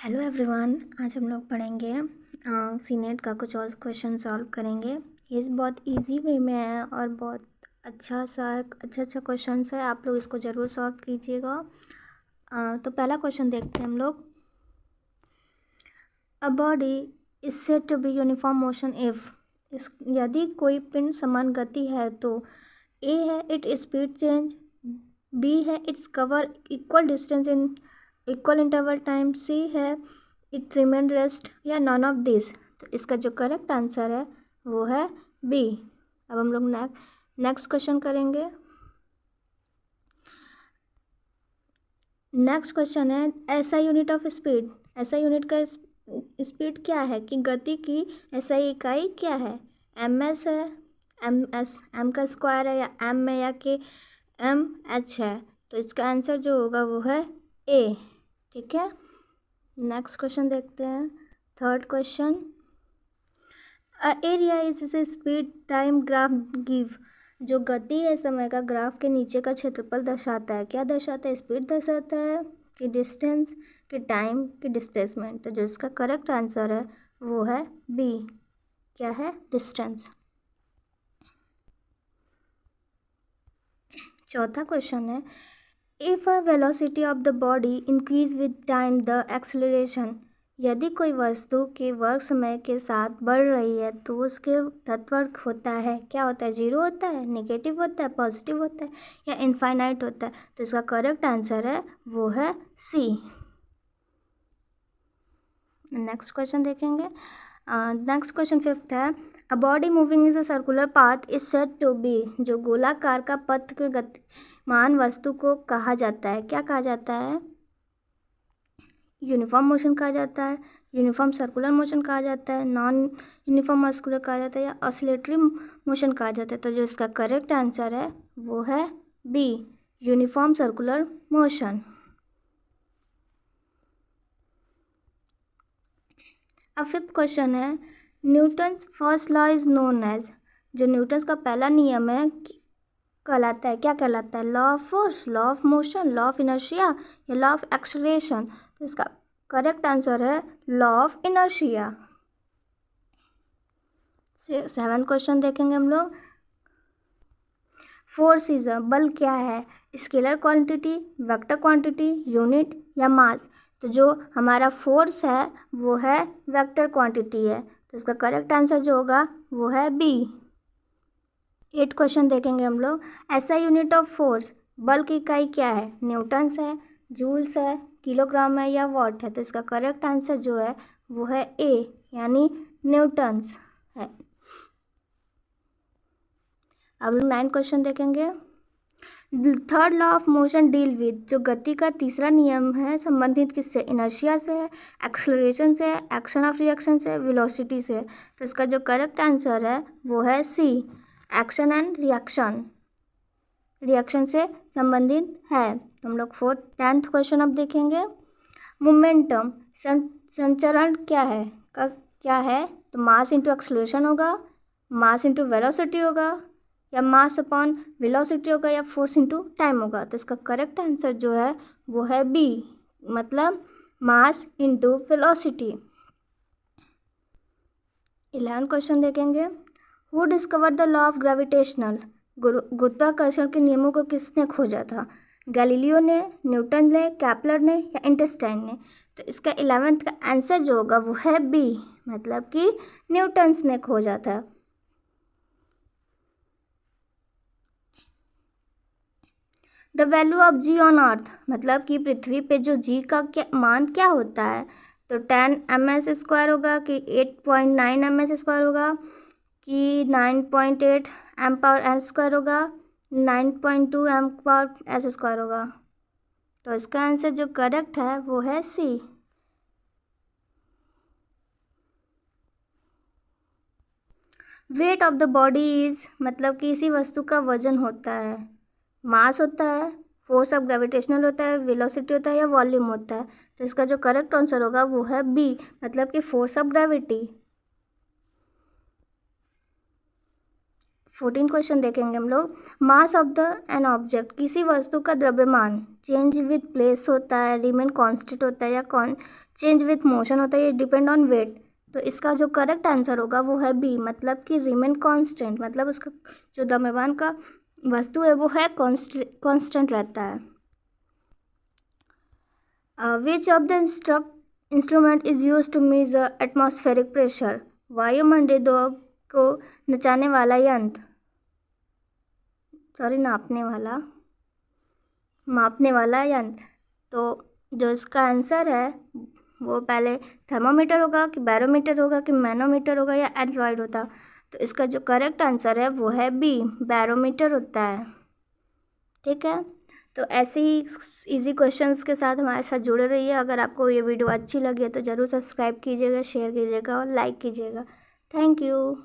Hello everyone, आज हम लोग पढ़ेंगे सीनेट का कुछ और क्वेश्चन सॉल्व करेंगे। ये बहुत इजी वे में है और बहुत अच्छा क्वेश्चन है। आप लोग इसको ज़रूर सॉल्व कीजिएगा। तो पहला क्वेश्चन देखते हैं हम लोग। A body is said to be uniform motion if यदि कोई पिंड समान गति है तो ए है इट स्पीड चेंज, बी है it's cover equal distance in equal interval time, C है इट रिमेन रेस्ट या नॉन ऑफ दिस। तो इसका जो करेक्ट आंसर है वो है बी। अब हम लोग नेक्स्ट क्वेश्चन करेंगे। नेक्स्ट क्वेश्चन है ऐसा यूनिट ऑफ स्पीड। ऐसा यूनिट का स्पीड क्या है कि गति की ऐसा इकाई क्या है? एम एस है, एम का स्क्वायर है, या एम है, या कि एम एच है। तो इसका आंसर जो होगा वो है ए। ठीक है, नेक्स्ट क्वेश्चन देखते हैं। Third question, a area is speed time graph give. जो गति है समय का ग्राफ के नीचे का क्षेत्रफल दर्शाता है। क्या दर्शाता है? स्पीड दर्शाता है कि डिस्टेंस, कि टाइम, कि डिस्प्लेसमेंट। तो जो इसका करेक्ट आंसर है वो है बी। क्या है? डिस्टेंस। चौथा क्वेश्चन है if a velocity of the body increase with time the acceleration. यदि कोई वस्तु के वर्ग समय के साथ बढ़ रही है तो उसके तत्वर्क होता है। क्या होता है? जीरो होता है, नेगेटिव होता है, पॉजिटिव होता है, या इनफाइनाइट होता है। तो इसका करेक्ट आंसर है वो है सी। नेक्स्ट क्वेश्चन देखेंगे। नेक्स्ट क्वेश्चन फिफ्थ है a body moving is a circular path is said to be. जो गोलाकार का पथ के गतिमान वस्तु को कहा जाता है। क्या कहा जाता है? यूनिफॉर्म मोशन कहा जाता है, यूनिफॉर्म सर्कुलर मोशन कहा जाता है, नॉन यूनिफॉर्म मस्कुलर कहा जाता है, या ऑसिलेटरी मोशन कहा जाता है। तो जो इसका करेक्ट आंसर है वो है बी, यूनिफॉर्म सर्कुलर मोशन। अब फिफ्थ क्वेश्चन है Newton's first law is known as. जो न्यूटन्स का पहला नियम है कहलाता है, क्या कहलाता है? Law of force, law of motion, law of inertia, या लॉ ऑफ एक्सलेरेशन। तो इसका करेक्ट आंसर है law of inertia. Seven question देखेंगे हम लोग। फोर्स इज अ, बल क्या है? Scalar quantity, vector quantity, unit, या मास। तो जो हमारा फोर्स है वो है वेक्टर क्वांटिटी है। तो इसका करेक्ट आंसर जो होगा वो है बी। 8 क्वेश्चन देखेंगे हम लोग। ऐसा यूनिट ऑफ फोर्स, बल की इकाई क्या है? न्यूटन्स है, जूल्स है, किलोग्राम है, या वॉट है। तो इसका करेक्ट आंसर जो है वो है ए, यानी न्यूटन्स है। अब लोग 9 क्वेश्चन देखेंगे। Third law of motion deal with. जो गति का तीसरा नियम है संबंधित किससे? इनर्शिया से है, एक्सलरेशन से है, एक्शन ऑफ रिएक्शन से, वेलोसिटी से। तो इसका जो करेक्ट आंसर है वो है सी, एक्शन एंड रिएक्शन, रिएक्शन से संबंधित है। तो हम लोग 10th क्वेश्चन अब देखेंगे। मोमेंटम, संचरण क्या है? क्या है? तो मास इंटू एक्सलरेशन होगा, मास इंटू वेलोसिटी होगा, या मास अपॉन वेलोसिटी होगा, या फोर्स इंटू टाइम होगा। तो इसका करेक्ट आंसर जो है वो है बी, मतलब मास इंटू वेलोसिटी। 11 क्वेश्चन देखेंगे। Who discover the law of gravitational. गुरुत्वाकर्षण के नियमों को किसने खोजा था? गैलीलियो ने, न्यूटन ने, कैपलर ने, या इंटरस्टाइन ने। तो इसका 11th का आंसर जो होगा वो है बी, मतलब कि न्यूटन्स ने खोजा था। The value of G on earth, मतलब कि पृथ्वी पे जो जी का मान क्या होता है? तो 10 ms² होगा, कि 8.9 ms² होगा, कि 9.8 m/s² होगा, 9.2 m/s² होगा। तो इसका आंसर जो करेक्ट है वो है C. Weight of the body is, मतलब कि इसी वस्तु का वजन होता है, मास होता है, फोर्स ऑफ ग्रेविटेशनल होता है, वेलोसिटी होता है, या वॉल्यूम होता है। तो इसका जो करेक्ट आंसर होगा वो है बी, मतलब कि फोर्स ऑफ ग्रेविटी। 14 क्वेश्चन देखेंगे हम लोग। Mass of the an object, किसी वस्तु का द्रव्यमान चेंज विथ प्लेस होता है, रिमेन कांस्टेंट होता है, या चेंज विथ मोशन होता है, ये डिपेंड ऑन वेट। तो इसका जो करेक्ट आंसर होगा वो है बी, मतलब कि रिमेन कांस्टेंट, मतलब उसका जो द्रव्यमान का वस्तु है वो है कांस्टेंट रहता है। Which of the instrument is use to measure atmospheric pressure, वायुमंडलीय दबाव को नचाने वाला यंत्र, मापने वाला यंत्र। तो जो इसका आंसर है वो पहले थर्मोमीटर होगा कि बैरोमीटर होगा कि मैनोमीटर होगा या एंड्रॉयड होता। तो इसका जो करेक्ट आंसर है वो है बी, बैरोमीटर होता है। ठीक है, तो ऐसे ही इजी क्वेश्चंस के साथ हमारे साथ जुड़े रहिए। अगर आपको ये वीडियो अच्छी लगी है तो ज़रूर सब्सक्राइब कीजिएगा, शेयर कीजिएगा और लाइक कीजिएगा। Thank you.